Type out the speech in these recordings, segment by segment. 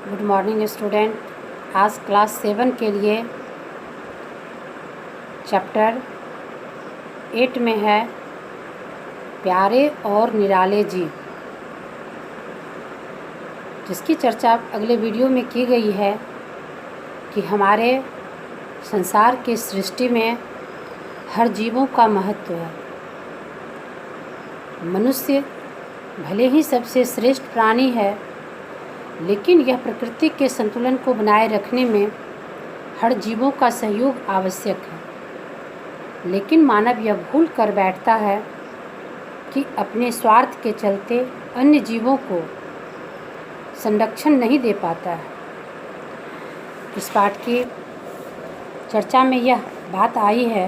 Good morning student. आज class 7 के लिए चैप्टर 8 में है प्यारे और निराले जीव, जिसकी चर्चा अगले वीडियो में की गई है कि हमारे संसार के सृष्टि में हर जीवों का महत्व है। मनुष्य भले ही सबसे श्रेष्ठ प्राणी है, लेकिन यह प्रकृति के संतुलन को बनाए रखने में हर जीवों का सहयोग आवश्यक है। लेकिन मानव यह भूल कर बैठता है कि अपने स्वार्थ के चलते अन्य जीवों को संरक्षण नहीं दे पाता है। इस पाठ की चर्चा में यह बात आई है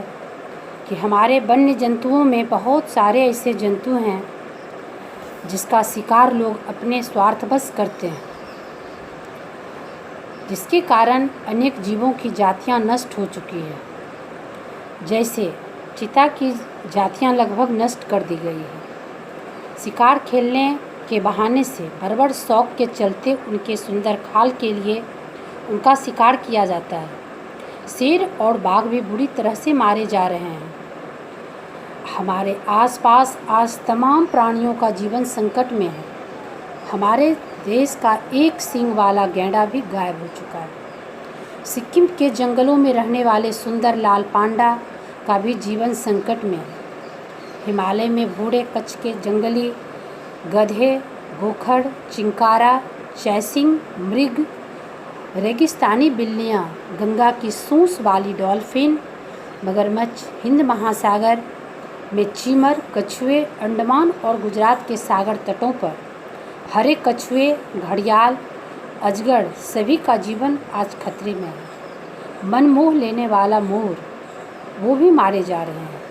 कि हमारे वन्य जंतुओं में बहुत सारे ऐसे जंतु हैं जिसका शिकार लोग अपने स्वार्थवश करते हैं, जिसके कारण अनेक जीवों की जातियां नष्ट हो चुकी है। जैसे चीता की जातियां लगभग नष्ट कर दी गई है। शिकार खेलने के बहाने से बर्बर शौक के चलते उनके सुंदर खाल के लिए उनका शिकार किया जाता है। शेर और बाघ भी बुरी तरह से मारे जा रहे हैं। हमारे आसपास आज तमाम प्राणियों का जीवन संकट में है। हमारे देश का एक सींग वाला गैंडा भी गायब हो चुका है। सिक्किम के जंगलों में रहने वाले सुंदर लाल पांडा का भी जीवन संकट में है। हिमालय में भूरे कच्छ के जंगली गधे, गोखड़, चिंकारा, चैसिंग मृग, रेगिस्तानी बिल्लियाँ, गंगा की सूंस वाली डॉल्फिन, मगरमच्छ, हिंद महासागर में चीमर, कछुए, अंडमान और गुजरात के सागर तटों पर हरे कछुए, घड़ियाल, अजगर सभी का जीवन आज खतरे में है। मन मोह लेने वाला मोर वो भी मारे जा रहे हैं।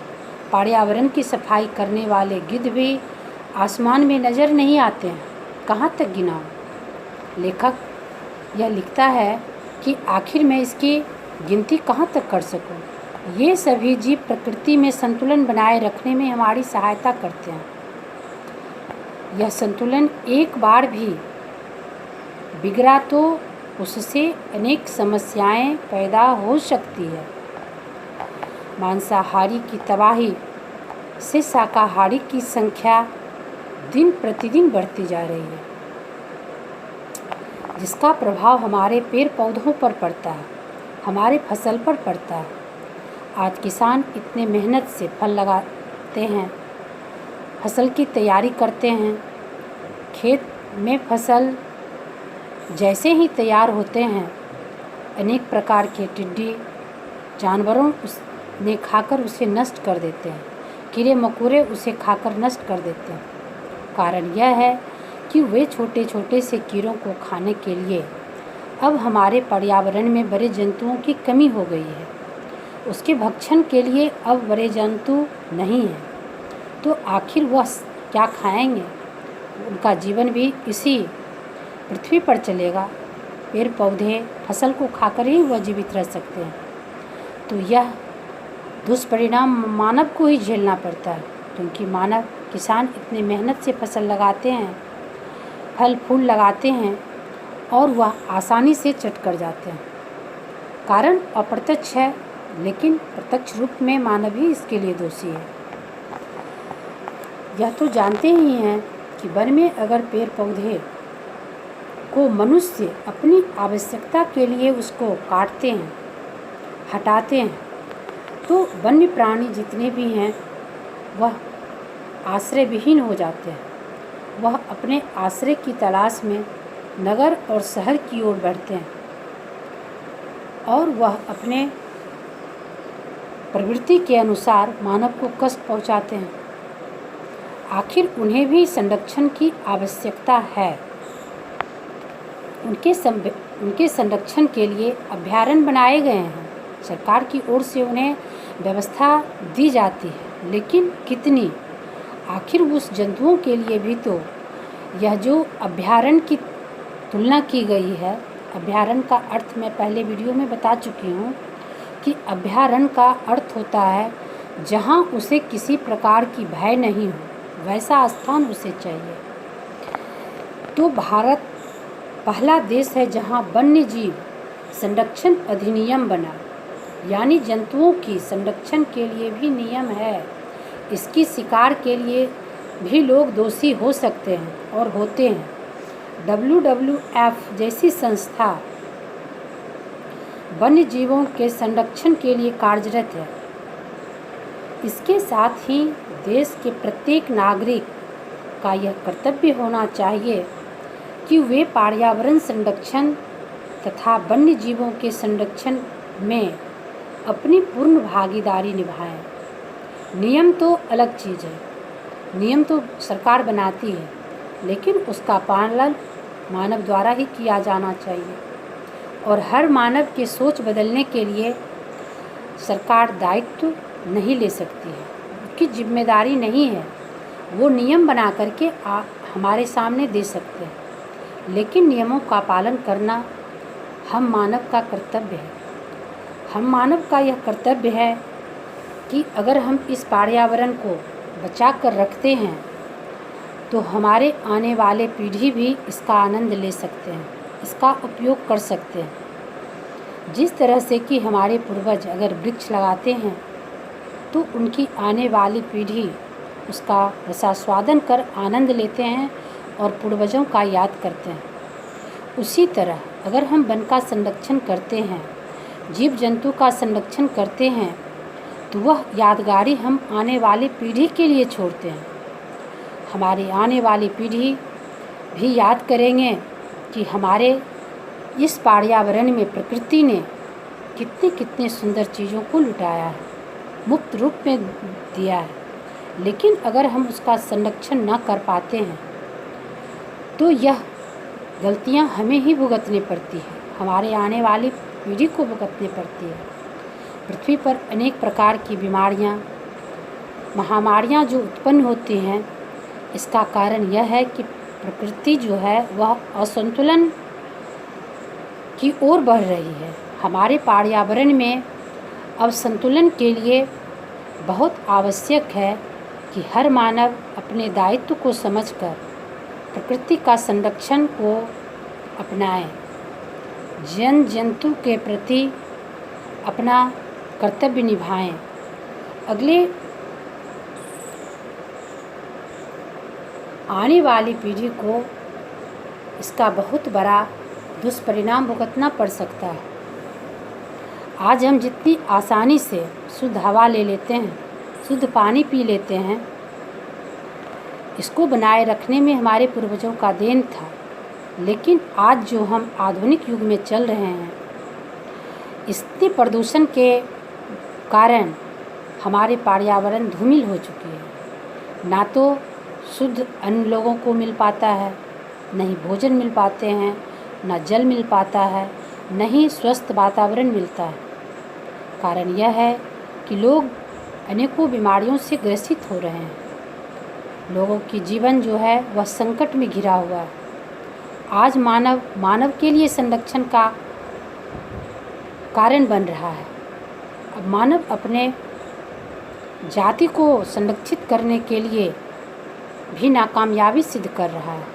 पर्यावरण की सफाई करने वाले गिद्ध भी आसमान में नज़र नहीं आते हैं। कहाँ तक गिनाऊं? लेखक यह लिखता है कि आखिर मैं इसकी गिनती कहाँ तक कर सकूं? ये सभी जीव प्रकृति में संतुलन बनाए रखने में हमारी सहायता करते हैं। यह संतुलन एक बार भी बिगड़ा तो उससे अनेक समस्याएं पैदा हो सकती है। मांसाहारी की तबाही से शाकाहारी की संख्या दिन प्रतिदिन बढ़ती जा रही है, जिसका प्रभाव हमारे पेड़ पौधों पर पड़ता है, हमारे फसल पर पड़ता है। आज किसान इतने मेहनत से फल लगाते हैं, फसल की तैयारी करते हैं। खेत में फसल जैसे ही तैयार होते हैं, अनेक प्रकार के टिड्डी जानवरों ने खाकर उसे नष्ट कर देते हैं। कीड़े मकोड़े उसे खाकर नष्ट कर देते हैं। कारण यह है कि वे छोटे छोटे से कीड़ों को खाने के लिए अब हमारे पर्यावरण में बड़े जंतुओं की कमी हो गई है। उसके भक्षण के लिए अब बड़े जंतु नहीं हैं, तो आखिर वह क्या खाएंगे? उनका जीवन भी इसी पृथ्वी पर चलेगा। पेड़ पौधे फसल को खाकर ही वह जीवित रह सकते हैं। तो यह दुष्परिणाम मानव को ही झेलना पड़ता है, क्योंकि मानव किसान इतने मेहनत से फसल लगाते हैं, फल फूल लगाते हैं और वह आसानी से चट कर जाते हैं। कारण अप्रत्यक्ष है, लेकिन प्रत्यक्ष रूप में मानव ही इसके लिए दोषी है। यह तो जानते ही हैं कि वन में अगर पेड़ पौधे को मनुष्य अपनी आवश्यकता के लिए उसको काटते हैं, हटाते हैं, तो वन्य प्राणी जितने भी हैं वह आश्रय विहीन हो जाते हैं। वह अपने आश्रय की तलाश में नगर और शहर की ओर बढ़ते हैं और वह अपने प्रवृत्ति के अनुसार मानव को कष्ट पहुंचाते हैं। आखिर उन्हें भी संरक्षण की आवश्यकता है। उनके संरक्षण के लिए अभयारण्य बनाए गए हैं। सरकार की ओर से उन्हें व्यवस्था दी जाती है, लेकिन कितनी? आखिर उस जंतुओं के लिए भी तो यह जो अभयारण्य की तुलना की गई है, अभयारण्य का अर्थ मैं पहले वीडियो में बता चुकी हूँ कि अभयारण्य का अर्थ होता है जहाँ उसे किसी प्रकार की भय नहीं हो, वैसा स्थान उसे चाहिए। तो भारत पहला देश है जहां वन्य जीव संरक्षण अधिनियम बना, यानी जंतुओं की संरक्षण के लिए भी नियम है। इसकी शिकार के लिए भी लोग दोषी हो सकते हैं और होते हैं। WWF जैसी संस्था वन्य जीवों के संरक्षण के लिए कार्यरत है। इसके साथ ही देश के प्रत्येक नागरिक का यह कर्तव्य होना चाहिए कि वे पर्यावरण संरक्षण तथा वन्य जीवों के संरक्षण में अपनी पूर्ण भागीदारी निभाएं। नियम तो अलग चीज़ है, नियम तो सरकार बनाती है, लेकिन उसका पालन मानव द्वारा ही किया जाना चाहिए। और हर मानव के सोच बदलने के लिए सरकार दायित्व नहीं ले सकती है, उसकी जिम्मेदारी नहीं है। वो नियम बना करके हमारे सामने दे सकते हैं, लेकिन नियमों का पालन करना हम मानव का कर्तव्य है। हम मानव का यह कर्तव्य है कि अगर हम इस पर्यावरण को बचा कर रखते हैं तो हमारे आने वाले पीढ़ी भी इसका आनंद ले सकते हैं, इसका उपयोग कर सकते हैं। जिस तरह से कि हमारे पूर्वज अगर वृक्ष लगाते हैं तो उनकी आने वाली पीढ़ी उसका रसास्वादन कर आनंद लेते हैं और पूर्वजों का याद करते हैं। उसी तरह अगर हम वन का संरक्षण करते हैं, जीव जंतु का संरक्षण करते हैं, तो वह यादगारी हम आने वाली पीढ़ी के लिए छोड़ते हैं। हमारी आने वाली पीढ़ी भी याद करेंगे कि हमारे इस पर्यावरण में प्रकृति ने कितने कितने सुंदर चीज़ों को लुटाया है, मुफ्त रूप में दिया है। लेकिन अगर हम उसका संरक्षण न कर पाते हैं तो यह गलतियां हमें ही भुगतनी पड़ती है, हमारे आने वाली पीढ़ी को भुगतनी पड़ती है। पृथ्वी पर अनेक प्रकार की बीमारियां, महामारियां जो उत्पन्न होती हैं, इसका कारण यह है कि प्रकृति जो है वह असंतुलन की ओर बढ़ रही है। हमारे पर्यावरण में अब संतुलन के लिए बहुत आवश्यक है कि हर मानव अपने दायित्व को समझकर प्रकृति का संरक्षण को अपनाएं, जन जंतु के प्रति अपना कर्तव्य निभाएं। अगले आने वाली पीढ़ी को इसका बहुत बड़ा दुष्परिणाम भुगतना पड़ सकता है। आज हम जितनी आसानी से शुद्ध हवा ले लेते हैं, शुद्ध पानी पी लेते हैं, इसको बनाए रखने में हमारे पूर्वजों का देन था। लेकिन आज जो हम आधुनिक युग में चल रहे हैं, इतने प्रदूषण के कारण हमारे पर्यावरण धूमिल हो चुकी है। ना तो शुद्ध अन्न लोगों को मिल पाता है, न ही भोजन मिल पाते हैं, न जल मिल पाता है, न ही स्वस्थ वातावरण मिलता है। कारण यह है कि लोग अनेकों बीमारियों से ग्रसित हो रहे हैं। लोगों की जीवन जो है वह संकट में घिरा हुआ है। आज मानव के लिए संरक्षण का कारण बन रहा है। अब मानव अपने जाति को संरक्षित करने के लिए भी नाकामयाबी सिद्ध कर रहा है।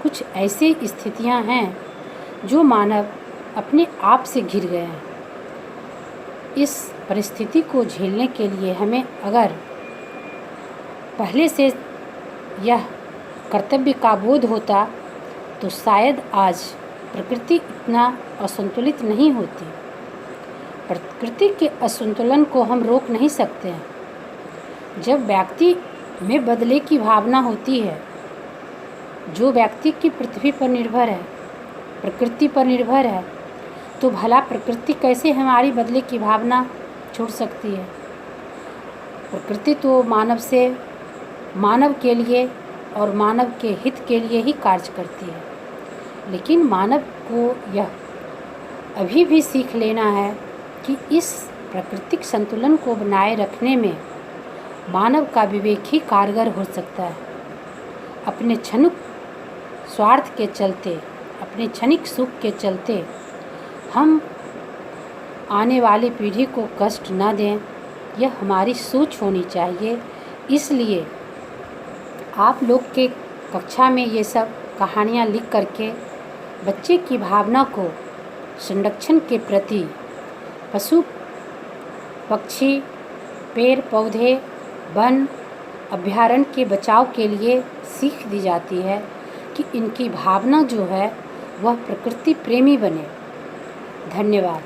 कुछ ऐसी स्थितियां हैं जो मानव अपने आप से घिर गए हैं। इस परिस्थिति को झेलने के लिए हमें अगर पहले से यह कर्तव्य का बोध होता तो शायद आज प्रकृति इतना असंतुलित नहीं होती। प्रकृति के असंतुलन को हम रोक नहीं सकते हैं। जब व्यक्ति में बदले की भावना होती है, जो व्यक्ति की पृथ्वी पर निर्भर है, प्रकृति पर निर्भर है, तो भला प्रकृति कैसे हमारी बदले की भावना छोड़ सकती है। प्रकृति तो मानव के लिए और मानव के हित के लिए ही कार्य करती है। लेकिन मानव को यह अभी भी सीख लेना है कि इस प्राकृतिक संतुलन को बनाए रखने में मानव का विवेक ही कारगर हो सकता है। अपने क्षणिक स्वार्थ के चलते, अपने क्षणिक सुख के चलते हम आने वाली पीढ़ी को कष्ट न दें, यह हमारी सोच होनी चाहिए। इसलिए आप लोग के कक्षा में ये सब कहानियाँ लिख करके बच्चे की भावना को संरक्षण के प्रति पशु पक्षी, पेड़ पौधे, वन अभयारण्य के बचाव के लिए सीख दी जाती है कि इनकी भावना जो है वह प्रकृति प्रेमी बने। धन्यवाद।